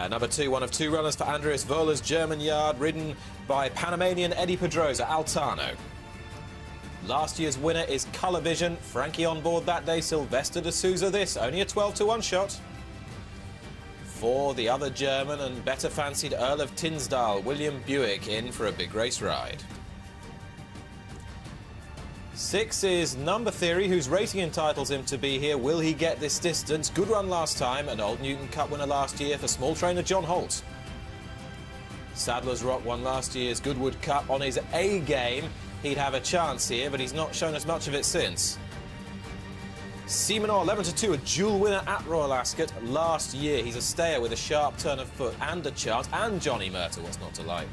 Number 2, one of 2 runners for Andreas Wohler's German yard, ridden by Panamanian Eddie Pedrosa, Altano. Last year's winner is Colour Vision. Frankie on board that day, Sylvester de Souza this, only a 12-to-1 shot. For the other German and better fancied Earl of Tinsdale, William Buick in for a big race ride. 6 is Number Theory, whose rating entitles him to be here. Will he get this distance? Good run last time, an Old Newton Cup winner last year for small trainer John Holt. Sadler's Rock won last year's Goodwood Cup on his A game. He'd have a chance here, but he's not shown us much of it since. Seamanor 11-2, a duel winner at Royal Ascot last year. He's a stayer with a sharp turn of foot and a chance, and Johnny Murta, what's not to like.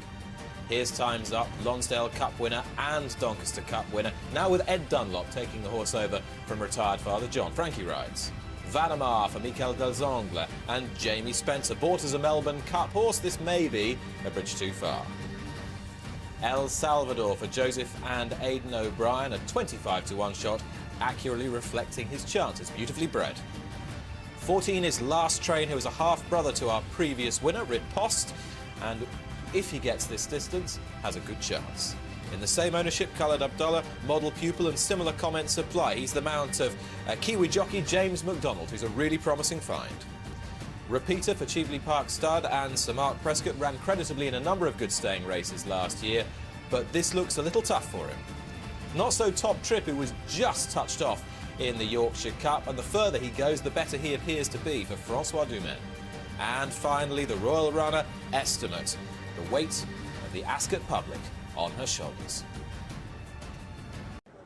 Here's Time's Up, Lonsdale Cup winner and Doncaster Cup winner. Now with Ed Dunlop taking the horse over from retired father John. Frankie rides. Vadamar for Mikel Delzongle and Jamie Spencer. Bought as a Melbourne Cup horse, this may be a bridge too far. El Salvador for Joseph and Aidan O'Brien, a 25-to-1 shot, accurately reflecting his chances, beautifully bred. 14 is Last Train, who is a half-brother to our previous winner, Rit Post, and if he gets this distance, has a good chance. In the same ownership, Khaled Abdullah, model pupil, and similar comments apply. He's the mount of Kiwi jockey James McDonald, who's a really promising find. Repeater for Cheveley Park Stud and Sir Mark Prescott ran creditably in a number of good staying races last year, but this looks a little tough for him. Not so Top Trip, who was just touched off in the Yorkshire Cup, and the further he goes, the better he appears to be for Francois Dumaine. And finally, the Royal Runner, Estimate. The weight of the Ascot public on her shoulders.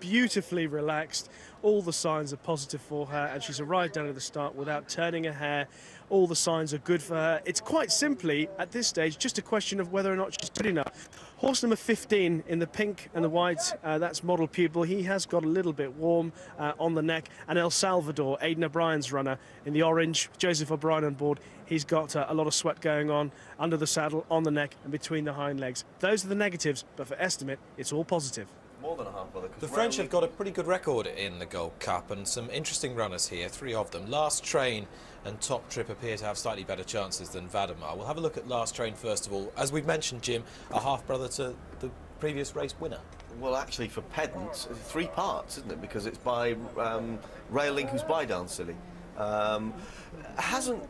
Beautifully relaxed, all the signs are positive for her, and she's arrived down at the start without turning a hair. All the signs are good for her. It's quite simply, at this stage, just a question of whether or not she's good enough. Horse number 15 in the pink and the white, that's Model Pupil. He has got a little bit warm on the neck. And El Salvador, Aidan O'Brien's runner, in the orange, Joseph O'Brien on board. He's got a lot of sweat going on under the saddle, on the neck and between the hind legs. Those are the negatives, but for Estimate, it's all positive. More than a half brother. The French have got a pretty good record in the Gold Cup, and some interesting runners here, 3 of them. Last Train and Top Trip appear to have slightly better chances than Vadamar. We'll have a look at Last Train first of all. As we've mentioned, Jim, a half-brother to the previous race winner. Well, actually, for pedants, it's 3 parts, isn't it? Because it's by Railing, who's by Silly. Hasn't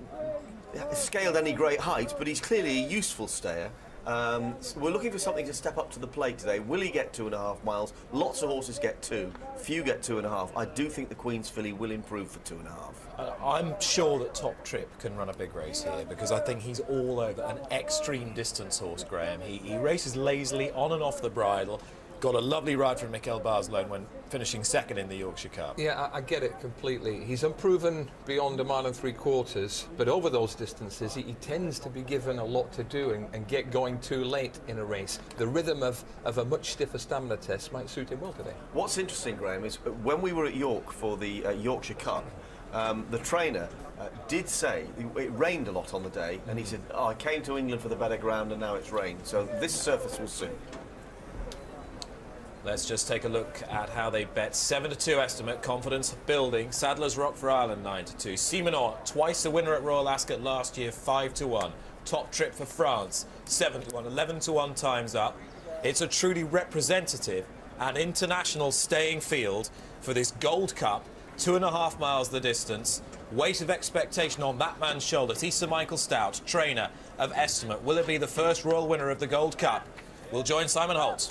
scaled any great heights, but he's clearly a useful stayer. So we're looking for something to step up to the plate today. Will he get 2.5 miles? Lots of horses get 2. Few get 2.5. I do think the Queen's filly will improve for 2.5. I'm sure that Top Trip can run a big race here, because I think he's all over an extreme distance horse, Graham. He races lazily on and off the bridle. Got a lovely ride from Mikel Barzalone when finishing second in the Yorkshire Cup. Yeah, I get it completely. He's unproven beyond 1 3/4 miles, but over those distances he tends to be given a lot to do and get going too late in a race. The rhythm of a much stiffer stamina test might suit him well today. What's interesting, Graham, is when we were at York for the Yorkshire Cup, the trainer did say it rained a lot on the day, and he said, "Oh, I came to England for the better ground and now it's rained." So this surface will suit. Let's just take a look at how they bet. 7-2 Estimate, confidence building. Sadler's Rock for Ireland, 9-2. Seamanor, twice a winner at Royal Ascot last year, 5-1. Top Trip for France, 7-1, 11-1 Time's Up. It's a truly representative and international staying field for this Gold Cup. 2.5 miles the distance. Weight of expectation on that man's shoulders. He's Sir Michael Stoute, trainer of Estimate. Will it be the first Royal winner of the Gold Cup? We'll join Simon Holt.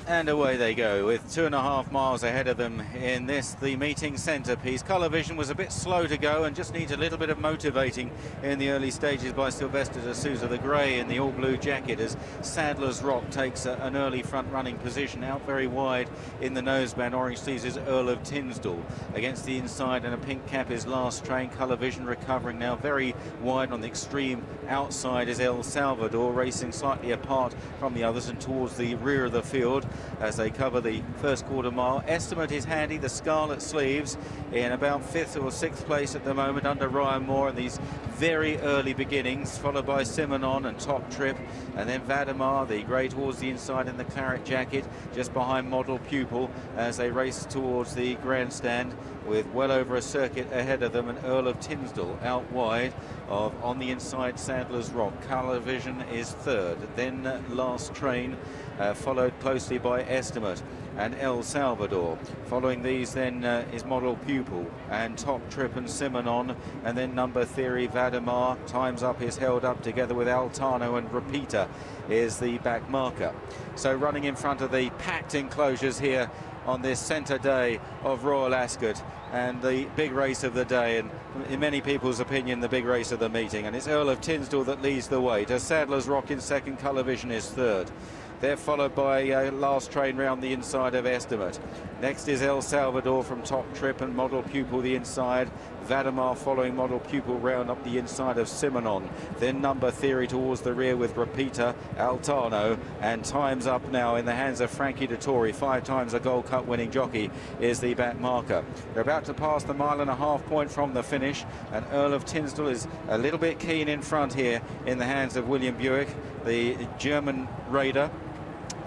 And away they go with 2.5 miles ahead of them in this, the meeting centrepiece. Colour Vision was a bit slow to go and just needs a little bit of motivating in the early stages by Sylvester de Souza, the grey in the all-blue jacket, as Sadler's Rock takes an early front-running position out very wide in the noseband. Orange sleeves is Earl of Tinsdale. Against the inside and a pink cap is Last Train. Colour Vision recovering now very wide on the extreme outside is El Salvador, racing slightly apart from the others and towards the rear of the field as they cover the first quarter mile. Estimate is handy, the scarlet sleeves, in about 5th or 6th place at the moment under Ryan Moore in these very early beginnings, followed by Simonon and Top Trip, and then Vadamar, the grey towards the inside in the claret jacket, just behind Model Pupil as they race towards the grandstand. with well over a circuit ahead of them, and Earl of Tinsdale out wide of on the inside Sadler's Rock. Colour Vision is third, then Last Train, followed closely by Estimate and El Salvador. Following these then is Model Pupil and Top Trip and Simonon, and then Number Theory, Vademar. Time's Up is held up together with Altano, and Repeater is the back marker. So running in front of the packed enclosures here on this centre day of Royal Ascot, and the big race of the day, and in many people's opinion the big race of the meeting. And it's Earl of Tinsdale that leads the way. To Sadler's Rock in second, Colour Vision is third. They're followed by Last Train round the inside of Estimate. Next is El Salvador from Top Trip and Model Pupil the inside. Vademar following Model Pupil round up the inside of Simonon. Then Number Theory towards the rear with Repeater, Altano, and Time's Up now in the hands of Frankie Dettori. 5 times a Gold Cup winning jockey is the back marker. They're about to pass the 1.5 mile point from the finish, and Earl of Tinsdale is a little bit keen in front here in the hands of William Buick, the German raider,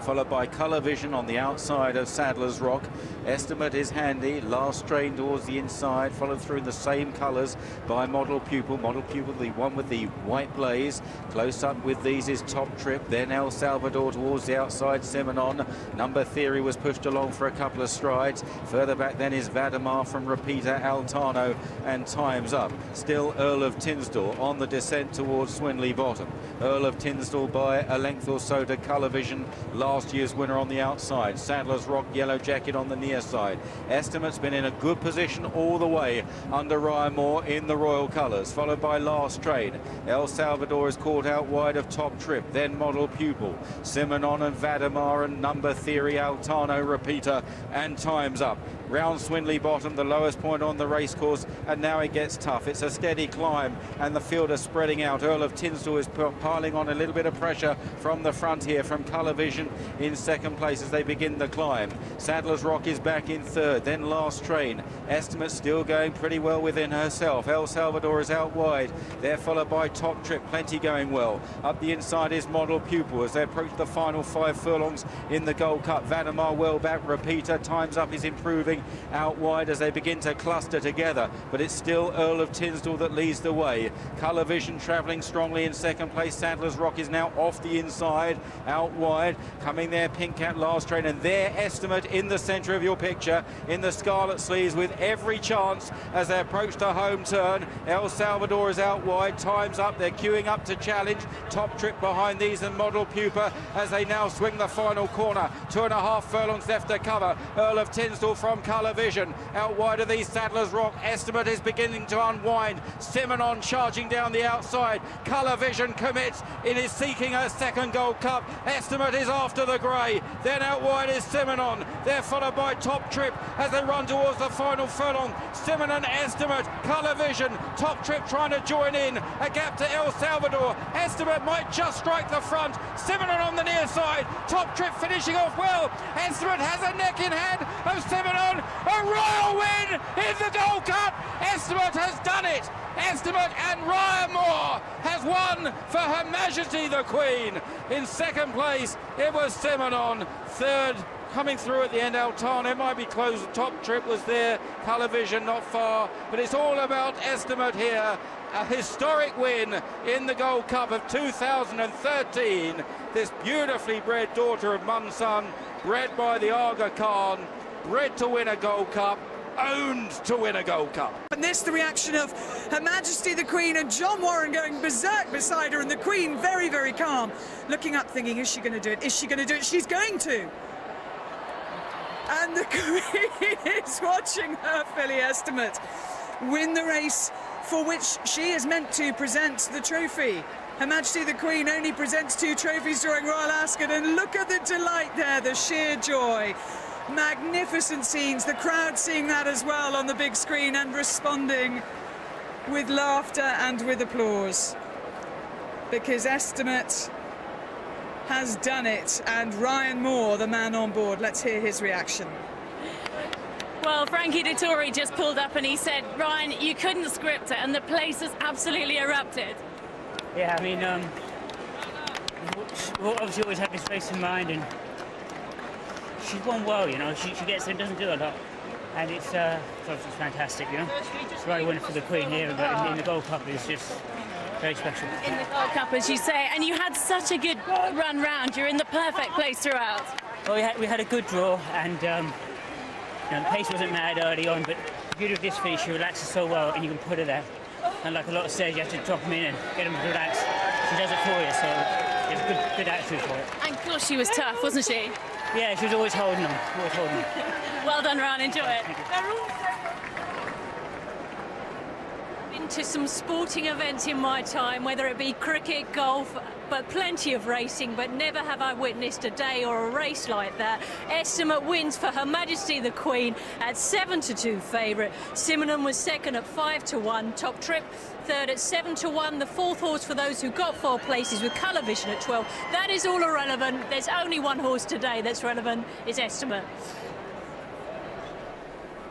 followed by Colour Vision on the outside of Sadler's Rock. Estimate is handy. Last Train towards the inside, followed through in the same colours by Model Pupil. Model Pupil, the one with the white blaze. Close up with these is Top Trip, then El Salvador towards the outside, Simonon. Number Theory was pushed along for a couple of strides. Further back then is Vademar from Repeater, Altano, and Time's Up. Still Earl of Tinsdale on the descent towards Swinley Bottom. Earl of Tinsdale by a length or so to Colour Vision, last year's winner on the outside. Sadler's Rock, Yellow Jacket on the near side. Estimate's been in a good position all the way under Ryan Moore in the Royal colours, followed by Last Train. El Salvador is caught out wide of Top Trip, then Model Pupil, Simonon and Vademar, and Number Theory, Altano, Repeater, and Time's Up. Round Swinley Bottom, the lowest point on the racecourse, and now it gets tough. It's a steady climb, and the field is spreading out. Earl of Tinsdale is piling on a little bit of pressure from the front here, from Colour Vision in second place as they begin the climb. Sadler's Rock is back in third, then Last Train. Estimate still going pretty well within herself. El Salvador is out wide. They're followed by Top Trip, plenty going well. Up the inside is Model Pupil as they approach the final 5 furlongs in the Gold Cup. Vademar well back, Repeater. Time's Up is improving out wide as they begin to cluster together, but it's still Earl of Tinsdale that leads the way. Colour Vision travelling strongly in second place. Sadler's Rock is now off the inside, out wide. Coming there, Pink Cat, Last Train, and their Estimate in the centre of your picture in the scarlet sleeves with every chance as they approach the home turn. El Salvador is out wide. Time's Up. They're queuing up to challenge. Top Trip behind these and Model Pupa as they now swing the final corner. 2.5 furlongs left to cover. Earl of Tinsdale from Colour Vision. Out wide of these, Sadler's Rock. Estimate is beginning to unwind. Simonon charging down the outside. Colour Vision commits. It is seeking her second Gold Cup. Estimate is after the grey. Then out wide is Simonon. They're followed by Top Trip as they run towards the final furlong. Simonon, Estimate, Colour Vision. Top Trip trying to join in. A gap to El Salvador. Estimate might just strike the front. Simonon on the near side. Top Trip finishing off well. Estimate has a neck in hand of Simonon. A royal win in the Gold Cup. Estimate has done it. Estimate and Ryan Moore has won for Her Majesty the Queen. In second place, it was Simonon. Third, coming through at the end, Altano. It might be close. Top Trip was there. Colour Vision not far. But it's all about Estimate here. A historic win in the Gold Cup of 2013. This beautifully bred daughter of Munson, bred by the Aga Khan, bred to win a Gold Cup, owned to win a Gold Cup. And this, the reaction of Her Majesty the Queen and John Warren going berserk beside her, and the Queen very, very calm, looking up thinking, is she going to do it? Is she going to do it? She's going to. And the Queen is watching her filly Estimate win the race for which she is meant to present the trophy. Her Majesty the Queen only presents 2 trophies during Royal Ascot, and look at the delight there, the sheer joy. Magnificent scenes, the crowd seeing that as well on the big screen and responding with laughter and with applause. Because Estimate has done it, and Ryan Moore, the man on board, let's hear his reaction. Well, Frankie Dettori just pulled up and he said, Ryan, you couldn't script it, and the place has absolutely erupted. Yeah, I mean, we'll obviously always have his face in mind, and she's won well, you know. She gets there, doesn't do a lot. and it's obviously fantastic, you know. It's right winner for the Queen here, but in the Gold Cup is just very special. In the Gold Cup, as you say, and you had such a good run round. You're in the perfect place throughout. Well, we had a good draw, and you know, the pace wasn't mad early on, but the beauty of this finish, she relaxes so well, and you can put her there. And like a lot of stairs, you have to drop them in and get them to relax. She does it for you, so it's a good attitude for it. And gosh, she was tough, wasn't she? Yeah, she was always holding them, always holding them. Well done, Ryan. Enjoy it. Into some sporting events in my time, whether it be cricket, golf, but plenty of racing, but never have I witnessed a day or a race like that. Estimate wins for Her Majesty the Queen at 7-2 favourite. Simonon was second at 5-1. Top Trip third at 7-1. The fourth horse for those who got 4 places with Colour Vision at 12. That is all irrelevant. There's only one horse today that's relevant. It's Estimate.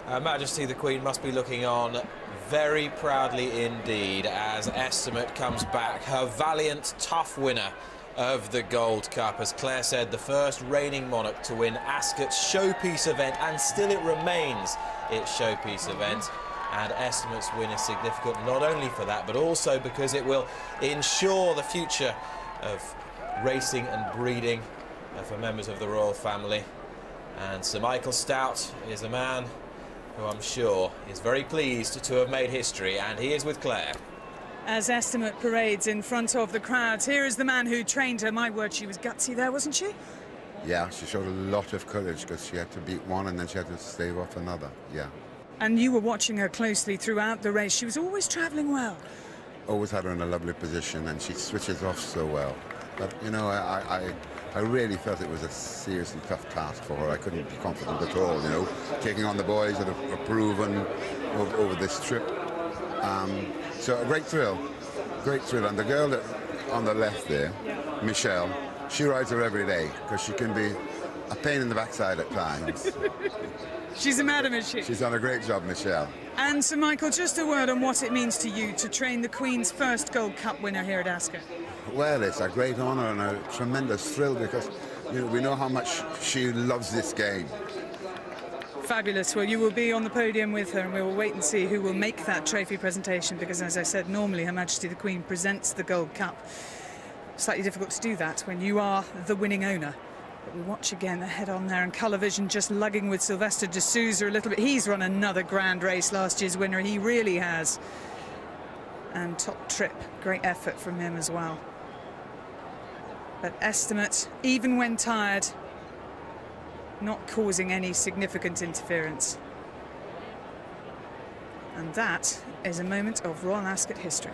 Her Majesty the Queen must be looking on very proudly indeed as Estimate comes back, her valiant, tough winner of the Gold Cup. As Claire said, the first reigning monarch to win Ascot's showpiece event, and still it remains its showpiece event. And Estimate's win is significant not only for that, but also because it will ensure the future of racing and breeding for members of the royal family. And Sir Michael Stoute is a man who I'm sure is very pleased to have made history, and he is with Claire. As Estimate parades in front of the crowds, here is the man who trained her. My word, she was gutsy there, wasn't she? Yeah, she showed a lot of courage because she had to beat one and then she had to stave off another, yeah. And you were watching her closely throughout the race. She was always travelling well. Always had her in a lovely position and she switches off so well. But, you know, I really felt it was a seriously tough task for her. I couldn't be confident at all, you know, taking on the boys that have proven over this trip. So a great thrill. And the girl that on the left there, Michelle, she rides her every day because she can be a pain in the backside at times. She's a madam, is she? She's done a great job, Michelle. And Sir Michael, just a word on what it means to you to train the Queen's first Gold Cup winner here at Ascot. Well, it's a great honour and a tremendous thrill because, you know, we know how much she loves this game. Fabulous. Well, you will be on the podium with her and we will wait and see who will make that trophy presentation because, as I said, normally Her Majesty the Queen presents the Gold Cup. Slightly difficult to do that when you are the winning owner. But we watch again the head on there, and Colour Vision just lugging with Sylvester de Souza a little bit. He's run another grand race, last year's winner. He really has. And Top Trip, great effort from him as well. But Estimate, even when tired, not causing any significant interference. And that is a moment of Royal Ascot history.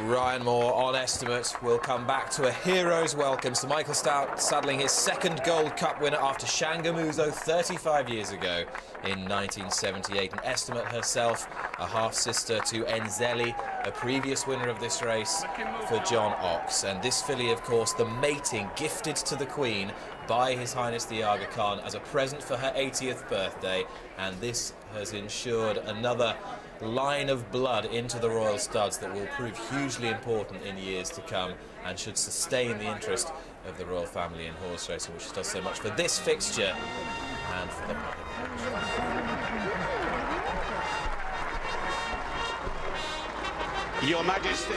Ryan Moore on Estimate. We'll come back to a hero's welcome. Sir Michael Stoute saddling his second Gold Cup winner after Shangamuzo 35 years ago in 1978. And Estimate herself, a half-sister to Enzeli, a previous winner of this race for John Ox. And this filly, of course, the mating gifted to the Queen by His Highness the Aga Khan as a present for her 80th birthday. And this has ensured another line of blood into the royal studs that will prove hugely important in years to come and should sustain the interest of the royal family in horse racing, which does so much for this fixture and for the public. Your Majesty,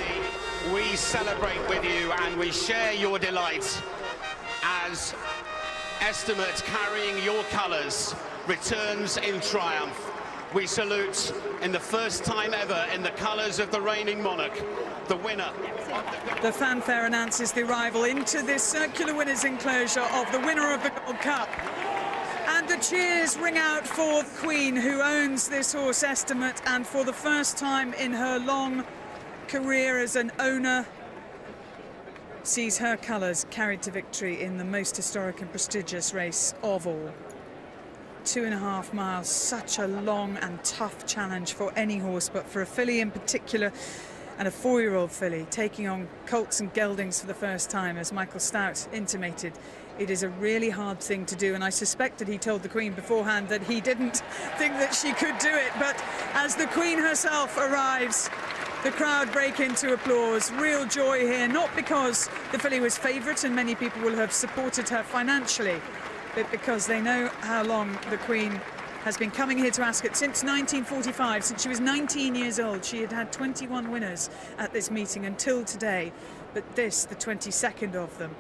we celebrate with you and we share your delight as Estimate, carrying your colours, returns in triumph. We salute, in the first time ever, in the colours of the reigning monarch, the winner. The fanfare announces the arrival into this circular winners' enclosure of the winner of the Gold Cup. And the cheers ring out for the Queen, who owns this horse, Estimate, and for the first time in her long career as an owner, sees her colours carried to victory in the most historic and prestigious race of all. 2.5 miles, such a long and tough challenge for any horse, but for a filly in particular, and a 4-year-old filly taking on colts and geldings for the first time, as Michael Stoute intimated. It is a really hard thing to do, and I suspect that he told the Queen beforehand that he didn't think that she could do it. But as the Queen herself arrives, The crowd break into applause. Real joy here, not because the filly was favourite and many people will have supported her financially, but because they know how long the Queen has been coming here to Ascot since 1945, since she was 19 years old. She had had 21 winners at this meeting until today, but this, the 22nd of them.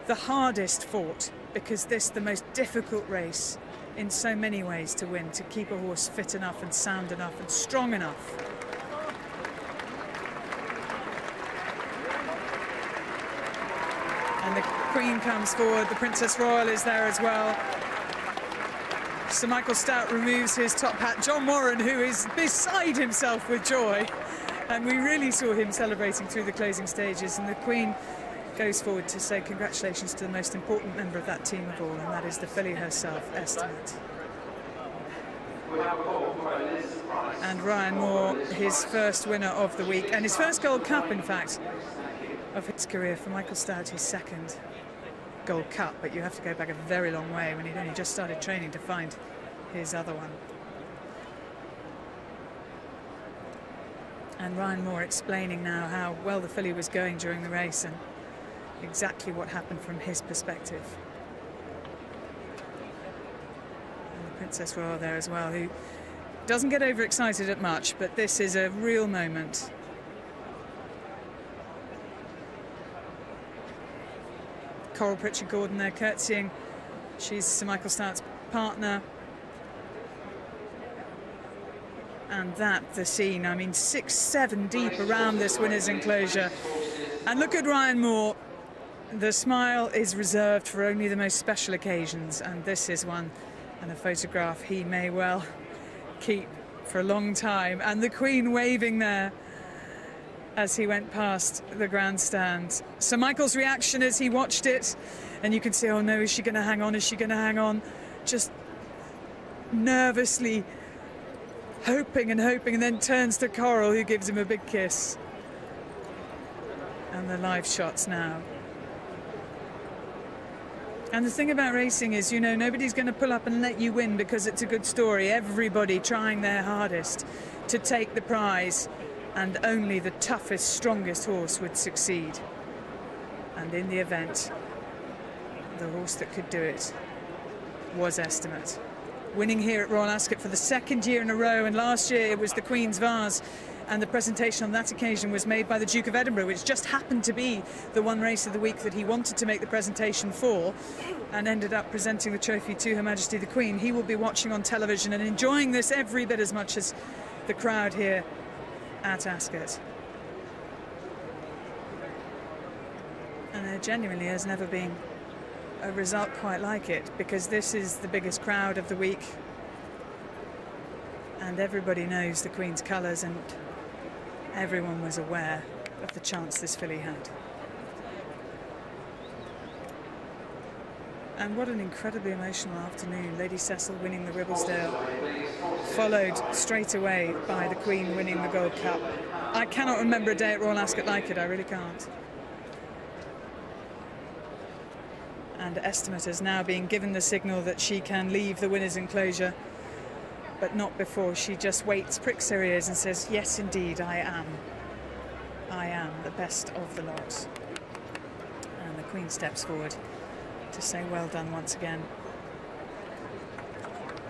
The hardest fought, because this, the most difficult race in so many ways to win, to keep a horse fit enough and sound enough and strong enough. And the Queen comes forward, the Princess Royal is there as well. Sir Michael Stoute removes his top hat. John Warren, who is beside himself with joy, and we really saw him celebrating through the closing stages, and the Queen goes forward to say congratulations to the most important member of that team of all, and that is the filly herself, Estimate. And Ryan Moore, his first winner of the week, and his first Gold Cup, in fact, of his career. For Michael Stoute, his second Gold Cup, but you have to go back a very long way when he'd only just started training to find his other one. And Ryan Moore explaining now how well the filly was going during the race and exactly what happened from his perspective. And the Princess Royal there as well, who doesn't get overexcited at much, but this is a real moment. Coral Pritchard-Gordon there curtsying. She's Sir Michael Stoute's partner. And that, the scene, I mean, 6-7 deep around this winner's enclosure. And look at Ryan Moore. The smile is reserved for only the most special occasions, and this is one, and a photograph he may well keep for a long time. And the Queen waving there as he went past the grandstand. Sir Michael's reaction as he watched it, and you can see, oh no, is she going to hang on? Is she going to hang on? Just nervously hoping and hoping, and then turns to Coral, who gives him a big kiss. And the live shots now. And the thing about racing is, you know, nobody's going to pull up and let you win because it's a good story. Everybody trying their hardest to take the prize, and only the toughest, strongest horse would succeed. And in the event, the horse that could do it was Estimate. Winning here at Royal Ascot for the second year in a row, and last year it was the Queen's Vase, and the presentation on that occasion was made by the Duke of Edinburgh, which just happened to be the one race of the week that he wanted to make the presentation for, and ended up presenting the trophy to Her Majesty the Queen. He will be watching on television and enjoying this every bit as much as the crowd here at Ascot. And there genuinely has never been a result quite like it, because this is the biggest crowd of the week, and everybody knows the Queen's colours, and everyone was aware of the chance this filly had. And what an incredibly emotional afternoon. Lady Cecil winning the Ribblesdale, followed straight away by the Queen winning the Gold Cup. I cannot remember a day at Royal Ascot like it, I really can't. And Estimate has now been given the signal that she can leave the winner's enclosure, but not before. She just waits, pricks her ears and says, yes indeed, I am the best of the lot. And the Queen steps forward to say well done once again.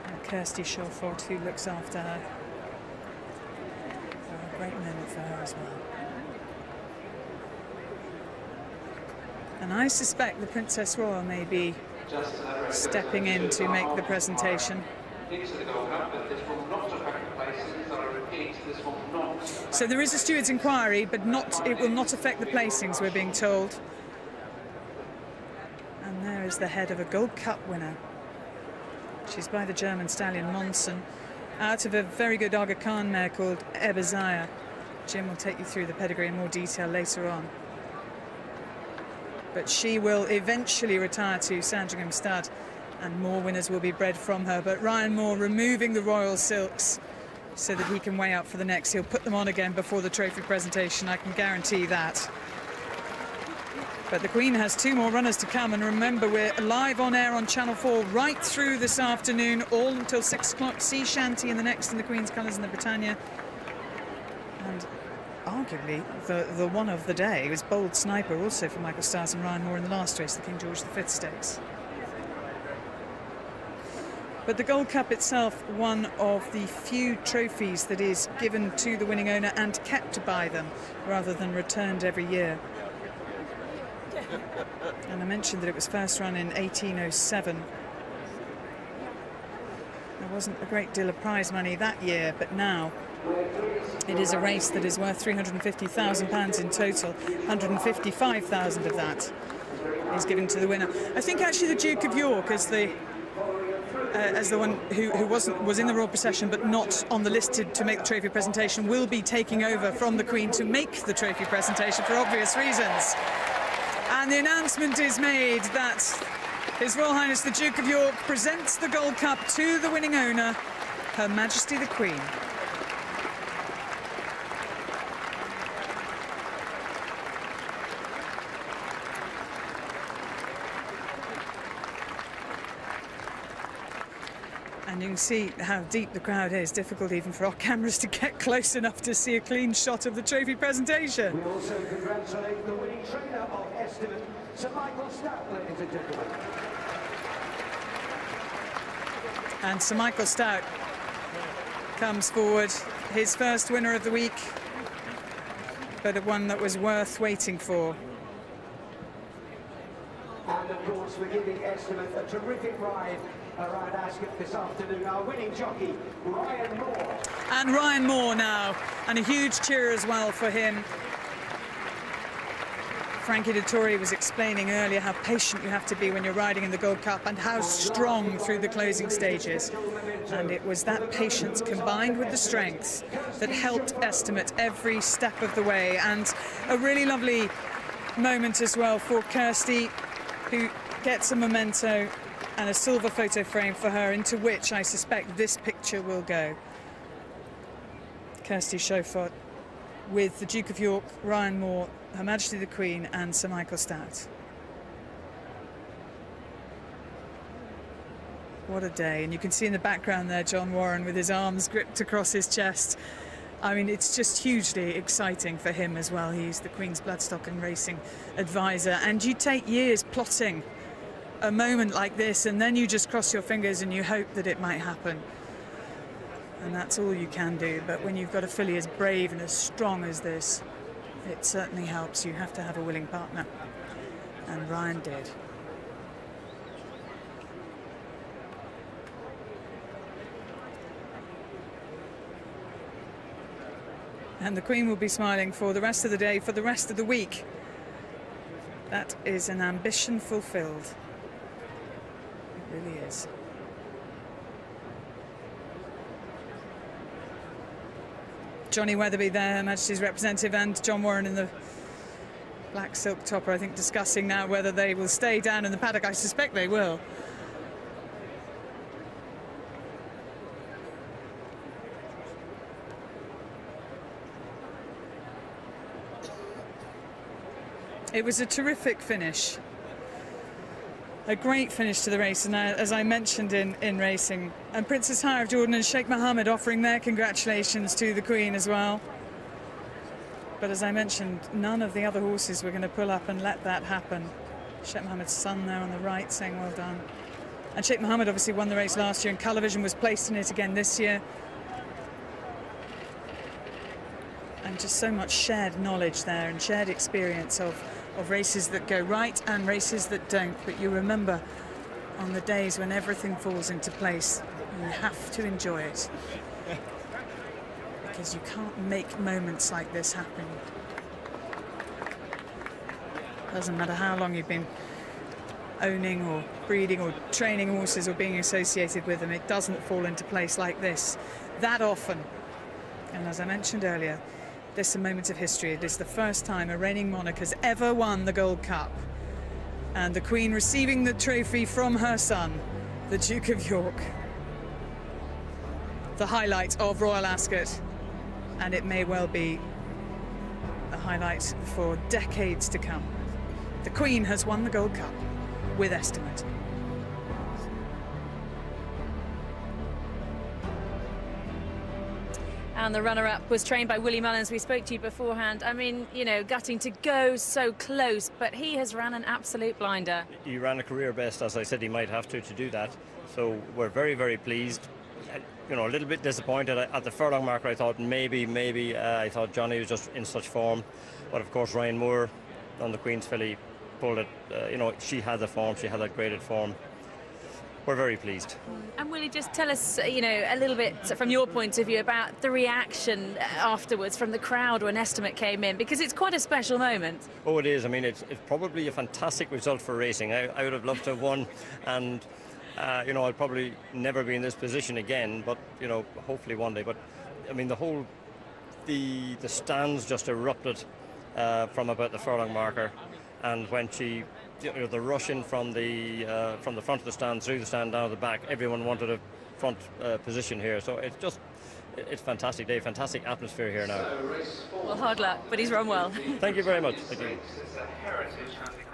And Kirsty Shawford, who looks after her. Oh, a great moment for her as well. And I suspect the Princess Royal may be stepping in to make the presentation. So there is a steward's inquiry, but it will not affect the placings, we're being told. And there is the head of a Gold Cup winner. She's by the German stallion Monson, out of a very good Aga Khan mare called Ebazaya. Jim will take you through the pedigree in more detail later on. But she will eventually retire to Sandringham Stud, and more winners will be bred from her. But Ryan Moore removing the royal silks so that he can weigh up for the next. He'll put them on again before the trophy presentation, I can guarantee that. But the Queen has two more runners to come, and remember, we're live on air on Channel 4 right through this afternoon, all until 6 o'clock. Sea Shanty in the next in the Queen's colours in the Britannia. And arguably the one of the day. It was bold sniper also for Michael Stoute and Ryan Moore in the last race, the King George V Stakes. But the Gold Cup itself, one of the few trophies that is given to the winning owner and kept by them rather than returned every year. And I mentioned that it was first run in 1807. There wasn't a great deal of prize money that year, but now it is a race that is worth £350,000 in total. 155,000 of that is given to the winner. I think actually the Duke of York as the one who was in the royal procession but not on the list to make the trophy presentation will be taking over from the Queen to make the trophy presentation for obvious reasons. And the announcement is made that His Royal Highness the Duke of York presents the Gold Cup to the winning owner, Her Majesty the Queen. And you can see how deep the crowd is. Difficult even for our cameras to get close enough to see a clean shot of the trophy presentation. We also congratulate the winning trainer of Estimate, Sir Michael Stoute, ladies and gentlemen. And Sir Michael Stoute comes forward, his first winner of the week, but one that was worth waiting for. And of course, we're giving Estimate a terrific ride around Ascot this afternoon. Our winning jockey, Ryan Moore. And Ryan Moore now, and a huge cheer as well for him. Frankie Dettori was explaining earlier how patient you have to be when you're riding in the Gold Cup and how strong through the closing stages. And it was that patience combined with the strength that helped Estimate every step of the way. And a really lovely moment as well for Kirsty, who gets a memento and a silver photo frame for her, into which I suspect this picture will go. Kirsty Chauffoot with the Duke of York, Ryan Moore, Her Majesty the Queen and Sir Michael Stoute. What a day. And you can see in the background there John Warren with his arms gripped across his chest. I mean, it's just hugely exciting for him as well. He's the Queen's Bloodstock and Racing advisor. And you take years plotting a moment like this, and then you just cross your fingers and you hope that it might happen. And that's all you can do. But when you've got a filly as brave and as strong as this, it certainly helps. You have to have a willing partner. And Ryan did. And the Queen will be smiling for the rest of the day, for the rest of the week. That is an ambition fulfilled. It really is. Johnny Weatherby there, Her Majesty's representative, and John Warren in the black silk topper, I think, discussing now whether they will stay down in the paddock. I suspect they will. It was a terrific finish. A great finish to the race, and as I mentioned in racing, and Princess Hire of Jordan and Sheikh Mohammed offering their congratulations to the Queen as well. But as I mentioned, none of the other horses were going to pull up and let that happen. Sheikh Mohammed's son there on the right saying well done. And Sheikh Mohammed obviously won the race last year, and Colour Vision was placed in it again this year. And just so much shared knowledge there and shared experience of races that go right and races that don't. But you remember, on the days when everything falls into place, you have to enjoy it. Because you can't make moments like this happen. Doesn't matter how long you've been owning or breeding or training horses or being associated with them, it doesn't fall into place like this that often. And as I mentioned earlier, this is a moment of history. It is the first time a reigning monarch has ever won the Gold Cup. And the Queen receiving the trophy from her son, the Duke of York. The highlight of Royal Ascot. And it may well be a highlight for decades to come. The Queen has won the Gold Cup with Estimate. round. The runner-up was trained by Willie Mullins. We spoke to you beforehand. I mean, you know, gutting to go so close, but he has ran an absolute blinder. He ran a career best, as I said, he might have to do that. So we're very, very pleased. You know, a little bit disappointed at the furlong marker. I thought maybe I thought Johnny was just in such form, but of course Ryan Moore on the Queen's filly pulled it. You know, she had the form, she had that graded form. We're very pleased. And Willie, just tell us, you know, a little bit from your point of view about the reaction afterwards from the crowd when Estimate came in, because it's quite a special moment. Oh, it is. I mean, it's probably a fantastic result for racing. I would have loved to have won, and you know, I'll probably never be in this position again, but you know, hopefully one day. But I mean, the stands just erupted from about the furlong marker, and when she, you know, the rush in from the front of the stand, through the stand, down to the back, everyone wanted a front position here. So it's a fantastic day, fantastic atmosphere here now. Well, hard luck, but he's run well. Thank you very much. Thank you.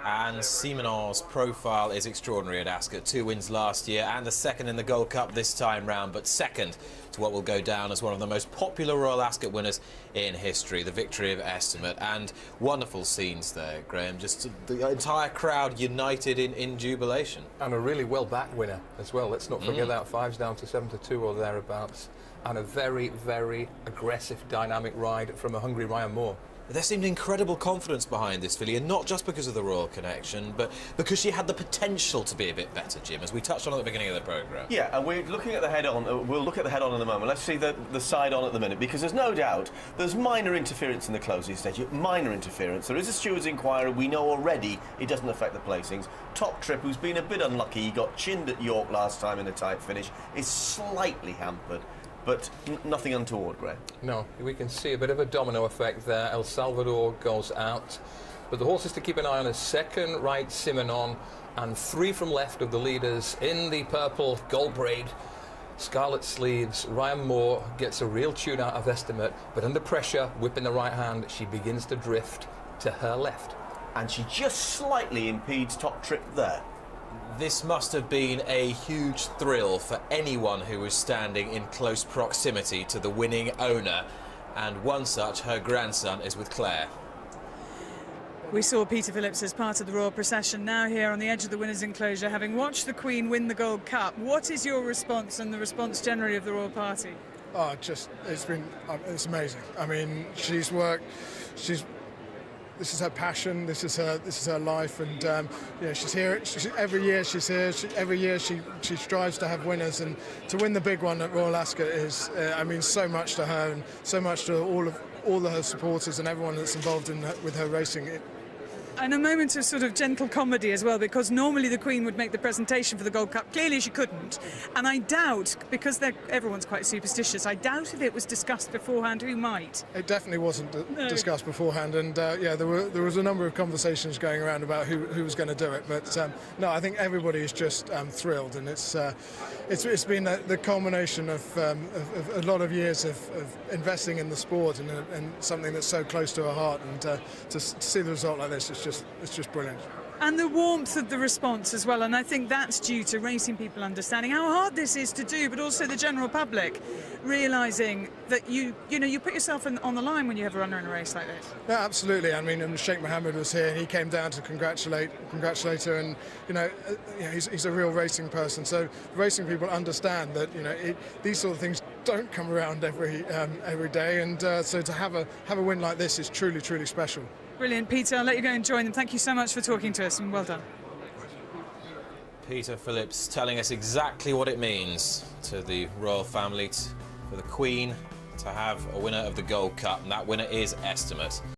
And Simonon's profile is extraordinary at Ascot. 2 wins last year and a second in the Gold Cup this time round, but second to what will go down as one of the most popular Royal Ascot winners in history, the victory of Estimate. And wonderful scenes there, Graham. Just the entire crowd united in jubilation. And a really well-backed winner as well. Let's not forget that. 5's down to 7-2 or thereabouts. And a very, very aggressive, dynamic ride from a hungry Ryan Moore. There seemed incredible confidence behind this filly, and not just because of the royal connection, but because she had the potential to be a bit better, Jim, as we touched on at the beginning of the programme. Yeah, and we're looking at the head-on. We'll look at the head-on in a moment. Let's see the side-on at the minute, because there's no doubt there's minor interference in the closing stage. Minor interference. There is a steward's inquiry. We know already it doesn't affect the placings. Top Trip, who's been a bit unlucky, he got chinned at York last time in a tight finish, is slightly hampered. But nothing untoward, Graham. No, we can see a bit of a domino effect there. El Salvador goes out. But the horses to keep an eye on is second, right, Simonon, and 3 from left of the leaders in the purple gold braid, scarlet sleeves. Ryan Moore gets a real tune out of Estimate, but under pressure, whipping the right hand, she begins to drift to her left. And she just slightly impedes Top Trip there. This must have been a huge thrill for anyone who was standing in close proximity to the winning owner, and one such, her grandson, is with Claire. We saw Peter Phillips as part of the royal procession, now here on the edge of the winner's enclosure, having watched the Queen win the Gold Cup. What is your response and the response generally of the royal party? Oh, it's amazing. I mean, this is her passion. This is her life, and you know, she's here. Every year she's here. Every year she strives to have winners, and to win the big one at Royal Ascot is, I mean, so much to her and so much to all of her supporters and everyone that's involved with her racing. And a moment of sort of gentle comedy as well, because normally the Queen would make the presentation for the Gold Cup. Clearly she couldn't. And I doubt, because everyone's quite superstitious, I doubt if it was discussed beforehand who might. It definitely wasn't discussed beforehand, and yeah, there was a number of conversations going around about who was going to do it. But no, I think everybody is just thrilled, and it's been the culmination of a lot of years of investing in the sport and something that's so close to her heart, and to see the result like this, it's just brilliant. And the warmth of the response as well, and I think that's due to racing people understanding how hard this is to do, but also the general public realising that you put yourself on the line when you have a runner in a race like this. Yeah, absolutely. I mean, and Sheikh Mohammed was here, and he came down to congratulate her, and he's a real racing person. So racing people understand that these sort of things don't come around every day, and so to have a win like this is truly, truly special. Brilliant, Peter. I'll let you go and join them. Thank you so much for talking to us, and well done. Peter Phillips telling us exactly what it means to the royal family, for the Queen to have a winner of the Gold Cup, and that winner is Estimate.